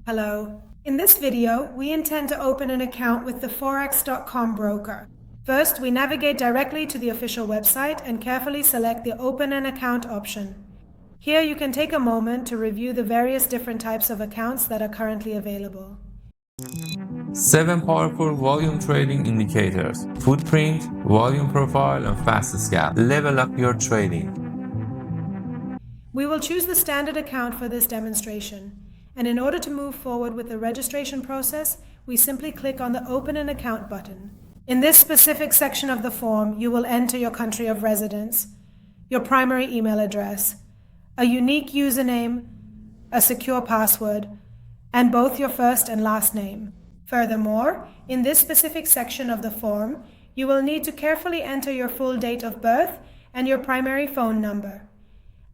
Hello. In this video, we intend to open an account with the Forex.com broker. First, we navigate directly to the official website and carefully select the Open an Account option. Here you can take a moment to review the various different types of accounts that are currently available. 7 powerful volume trading indicators: footprint, volume profile, and fast scalp. Level up your trading. We will choose the standard account for this demonstration. And in order to move forward with the registration process, we simply click on the Open an Account button. In this specific section of the form, you will enter your country of residence, your primary email address, a unique username, a secure password, and both your first and last name. Furthermore, in this specific section of the form, you will need to carefully enter your full date of birth and your primary phone number.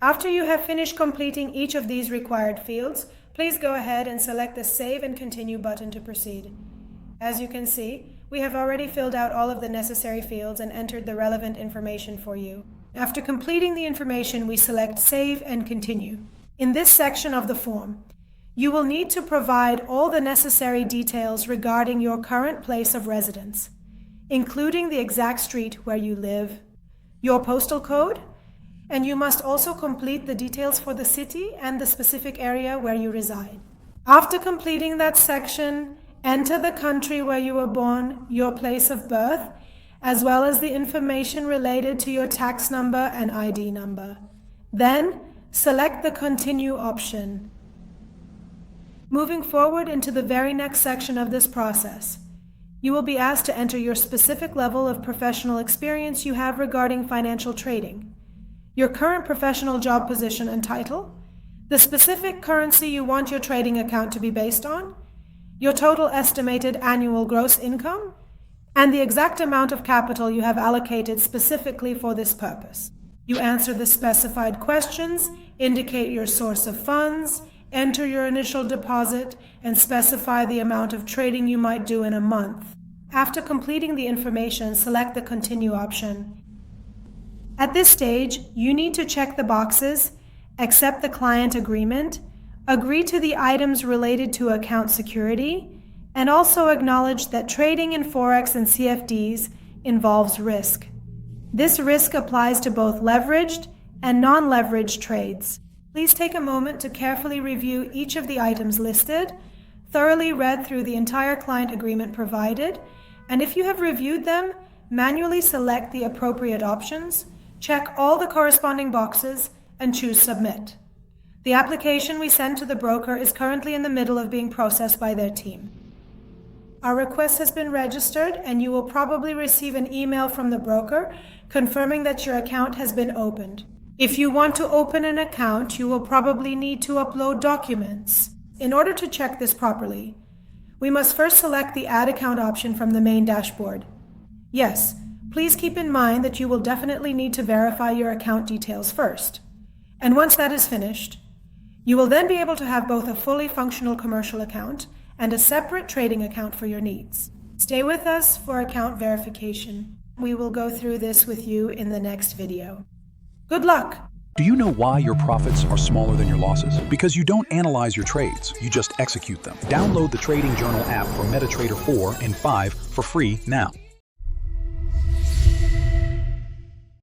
After you have finished completing each of these required fields, please go ahead and select the Save and Continue button to proceed. As you can see, we have already filled out all of the necessary fields and entered the relevant information for you. After completing the information, we select Save and Continue. In this section of the form, you will need to provide all the necessary details regarding your current place of residence, including the exact street where you live, your postal code, and you must also complete the details for the city and the specific area where you reside. After completing that section, enter the country where you were born, your place of birth, as well as the information related to your tax number and ID number. Then, select the Continue option. Moving forward into the very next section of this process, you will be asked to enter your specific level of professional experience you have regarding financial trading, your current professional job position and title, the specific currency you want your trading account to be based on, your total estimated annual gross income, and the exact amount of capital you have allocated specifically for this purpose. You answer the specified questions, indicate your source of funds, enter your initial deposit, and specify the amount of trading you might do in a month. After completing the information, select the Continue option. At this stage, you need to check the boxes, accept the client agreement, agree to the items related to account security, and also acknowledge that trading in Forex and CFDs involves risk. This risk applies to both leveraged and non-leveraged trades. Please take a moment to carefully review each of the items listed, thoroughly read through the entire client agreement provided, and if you have reviewed them, manually select the appropriate options, check all the corresponding boxes, and choose Submit. The application we send to the broker is currently in the middle of being processed by their team. Our request has been registered, and you will probably receive an email from the broker confirming that your account has been opened. If you want to open an account, you will probably need to upload documents. In order to check this properly, we must first select the Add Account option from the main dashboard. Yes, please keep in mind that you will definitely need to verify your account details first. And once that is finished, you will then be able to have both a fully functional commercial account and a separate trading account for your needs. Stay with us for account verification. We will go through this with you in the next video. Good luck! Do you know why your profits are smaller than your losses? Because you don't analyze your trades, you just execute them. Download the Trading Journal app for MetaTrader 4 and 5 for free now.